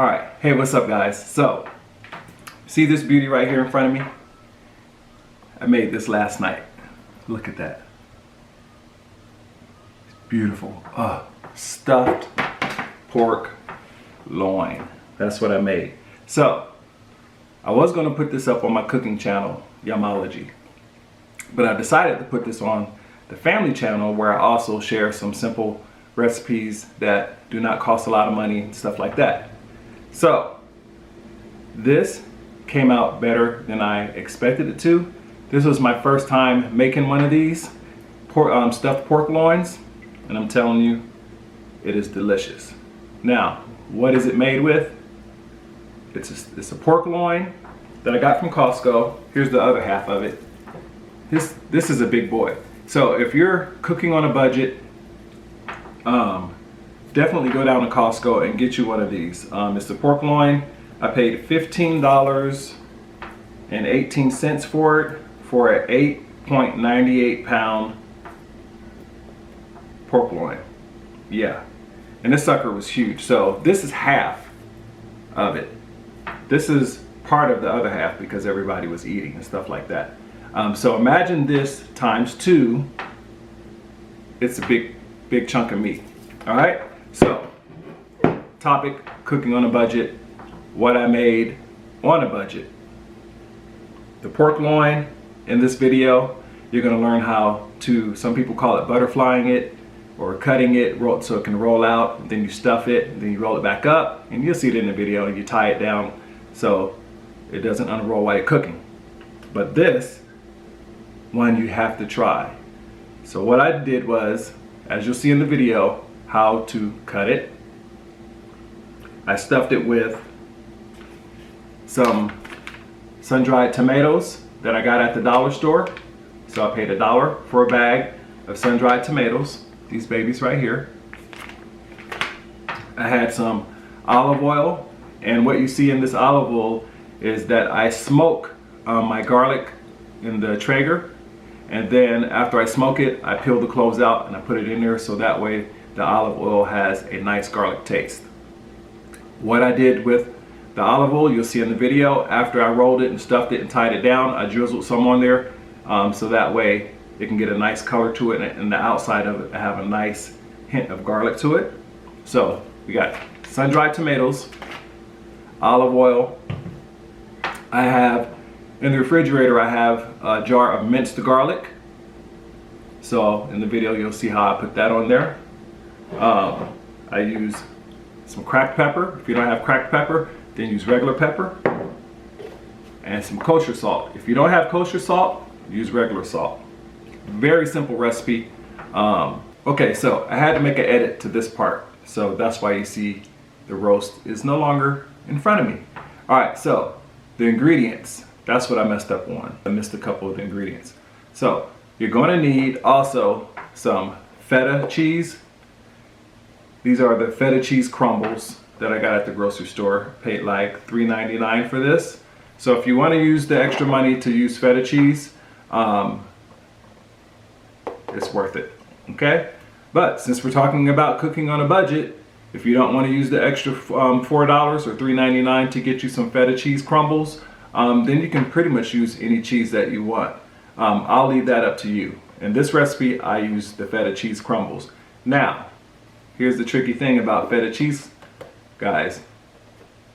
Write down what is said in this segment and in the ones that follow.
All right, hey, what's up guys? So, see this beauty right here in front of me? I made this last night. Look at that. It's beautiful. Stuffed pork loin. That's what I made. So, I was gonna put this up on my cooking channel, Yumology. But I decided to put this on the family channel where I also share some simple recipes that do not cost a lot of money and stuff like that. So this came out better than I expected it to. This was my first time making one of these stuffed pork loins, and I'm telling you, it is delicious. Now, what is it made with? It's a pork loin that I got from Costco. Here's the other half of it. This is a big boy. So if you're cooking on a budget, definitely go down to Costco and get you one of these. It's the pork loin. I paid $15.18 for it for an 8.98 pound pork loin. Yeah, and this sucker was huge. So this is half of it. This is part of the other half because everybody was eating and stuff like that. So imagine this times 2. It's a big chunk of meat. All right, so topic, cooking on a budget, what I made on a budget. The pork loin in this video, you're gonna learn how to, some people call it butterflying it or cutting it so it can roll out, then you stuff it, and then you roll it back up, and you'll see it in the video, and you tie it down so it doesn't unroll while you're cooking. But this one you have to try. So what I did was, as you'll see in the video, how to cut it. I stuffed it with some sun-dried tomatoes that I got at the dollar store. So I paid $1 for a bag of sun-dried tomatoes, these babies right here. I had some olive oil, and what you see in this olive oil is that I smoke my garlic in the Traeger, and then after I smoke it, I peel the cloves out and I put it in there so that way the olive oil has a nice garlic taste. What I did with the olive oil, you'll see in the video, after I rolled it and stuffed it and tied it down, I drizzled some on there so that way it can get a nice color to it, and the outside of it have a nice hint of garlic to it. So we got sun-dried tomatoes, olive oil. I have in the refrigerator, I have a jar of minced garlic. So in the video, you'll see how I put that on there. I use some cracked pepper. If you don't have cracked pepper, then use regular pepper. And some kosher salt. If you don't have kosher salt, use regular salt. Very simple recipe. Okay, so I had to make an edit to this part. So that's why you see the roast is no longer in front of me. All right, so the ingredients. That's what I messed up on. I missed a couple of the ingredients. So you're going to need also some feta cheese. These are the feta cheese crumbles that I got at the grocery store. Paid like $3.99 for this. So if you want to use the extra money to use feta cheese, it's worth it, okay? But since we're talking about cooking on a budget, if you don't want to use the extra $4 or $3.99 to get you some feta cheese crumbles, then you can pretty much use any cheese that you want. I'll leave that up to you. In this recipe, I use the feta cheese crumbles. Now, here's the tricky thing about feta cheese, guys.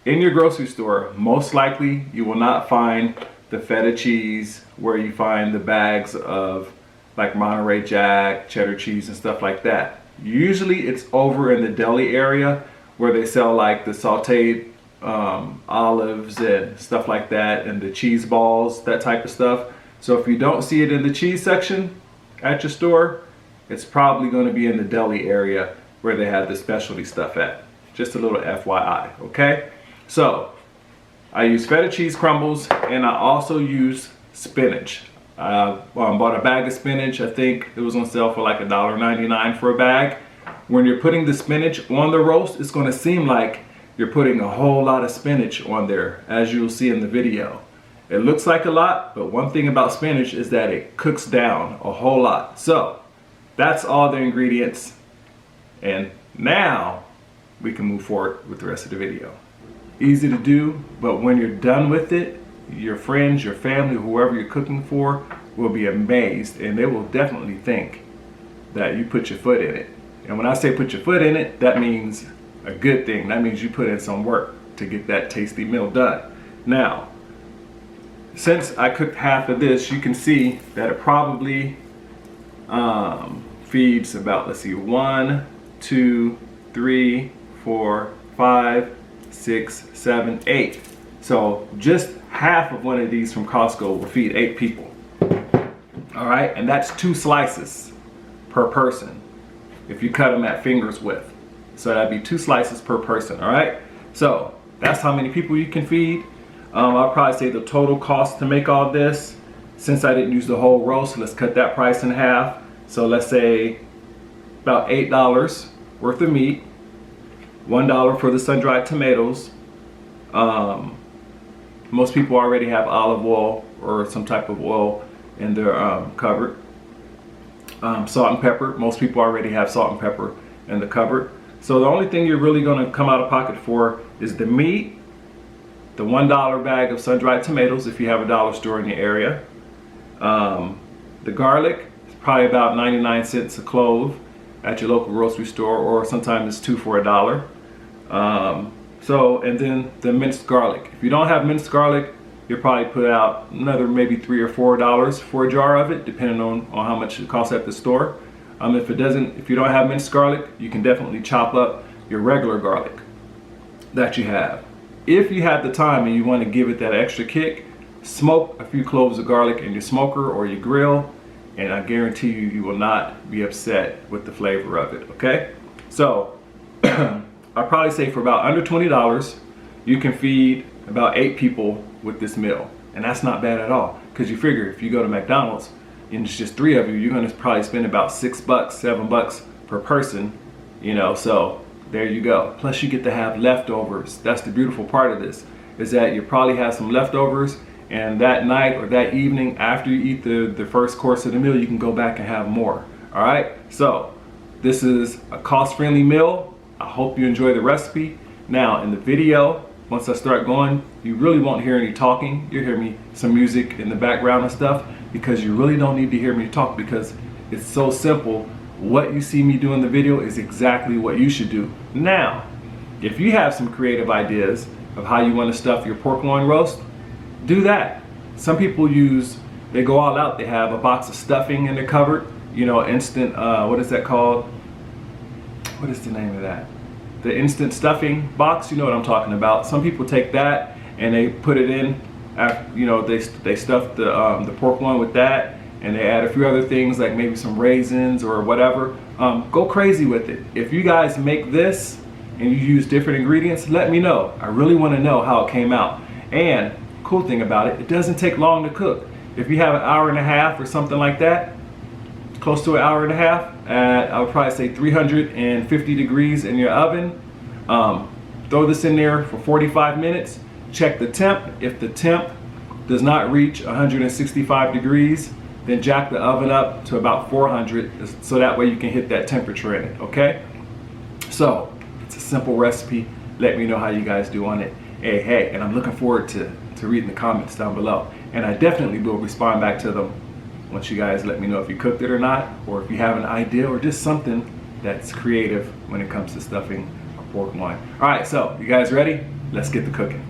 In your grocery store, most likely you will not find the feta cheese where you find the bags of like Monterey Jack, cheddar cheese, and stuff like that. Usually it's over in the deli area where they sell like the sauteed olives and stuff like that, and the cheese balls, that type of stuff. So if you don't see it in the cheese section at your store, it's probably going to be in the deli area where they have the specialty stuff at. Just a little FYI, okay? So I use feta cheese crumbles, and I also use spinach. I bought a bag of spinach. I think it was on sale for like $1.99 for a bag. When you're putting the spinach on the roast, it's going to seem like you're putting a whole lot of spinach on there, as you'll see in the video. It looks like a lot, but one thing about spinach is that it cooks down a whole lot. So that's all the ingredients, and now we can move forward with the rest of the video. easy to do, but when you're done with it, your friends, your family, whoever you're cooking for will be amazed, and they will definitely think that you put your foot in it. And when I say put your foot in it, that means a good thing. That means you put in some work to get that tasty meal done. Now, since I cooked half of this, you can see that it probably feeds about, let's see, 1, 2, 3, 4, 5, 6, 7, 8. So just half of one of these from Costco will feed 8 people. All right, and that's 2 slices per person if you cut them at fingers width. So that'd be 2 slices per person. All right, so that's how many people you can feed. I'll probably say the total cost to make all this, since I didn't use the whole roast, let's cut that price in half. So let's say about $8 worth of meat, $1 for the sun-dried tomatoes. Most people already have olive oil or some type of oil in their cupboard. Salt and pepper, most people already have salt and pepper in the cupboard. So the only thing you're really going to come out of pocket for is the meat, the $1 bag of sun-dried tomatoes if you have a dollar store in the area. The garlic is probably about 99 cents a clove at your local grocery store, or sometimes it's 2 for $1. And then the minced garlic. If you don't have minced garlic, you'll probably put out another maybe $3 or $4 for a jar of it, depending on how much it costs at the store. If you don't have minced garlic, you can definitely chop up your regular garlic that you have. If you have the time and you want to give it that extra kick, smoke a few cloves of garlic in your smoker or your grill, and I guarantee you, you will not be upset with the flavor of it, okay? So, I'll probably say for about under $20, you can feed about 8 people with this meal. And that's not bad at all, because you figure if you go to McDonald's and it's just 3 of you, you're gonna probably spend about $6, $7 per person, you know, so there you go. Plus you get to have leftovers. That's the beautiful part of this, is that you probably have some leftovers, and that night or that evening after you eat the first course of the meal, you can go back and have more. All right, so this is a cost-friendly meal. I hope you enjoy the recipe. Now in the video, once I start going, you really won't hear any talking. You'll hear me some music in the background and stuff, because you really don't need to hear me talk, because it's so simple. What you see me do in the video is exactly what you should do. Now, if you have some creative ideas of how you want to stuff your pork loin roast, do that. Some people they go all out. They have a box of stuffing in their cupboard, you know, instant, what is that called? What is the name of that? The instant stuffing box, you know what I'm talking about. Some people take that and they put it in, you know, they stuff the pork loin with that, and they add a few other things like maybe some raisins or whatever. Go crazy with it. If you guys make this and you use different ingredients, let me know. I really want to know how it came out. And cool thing about it, it doesn't take long to cook. If you have an hour and a half or something like that, close to an hour and a half at, I would probably say 350 degrees in your oven. Throw this in there for 45 minutes. Check the temp. If the temp does not reach 165 degrees, then jack the oven up to about 400, so that way you can hit that temperature in it, okay? So, it's a simple recipe. Let me know how you guys do on it. Hey, and I'm looking forward to reading the comments down below. And I definitely will respond back to them once you guys let me know if you cooked it or not, or if you have an idea or just something that's creative when it comes to stuffing a pork loin. All right, so you guys ready? Let's get to cooking.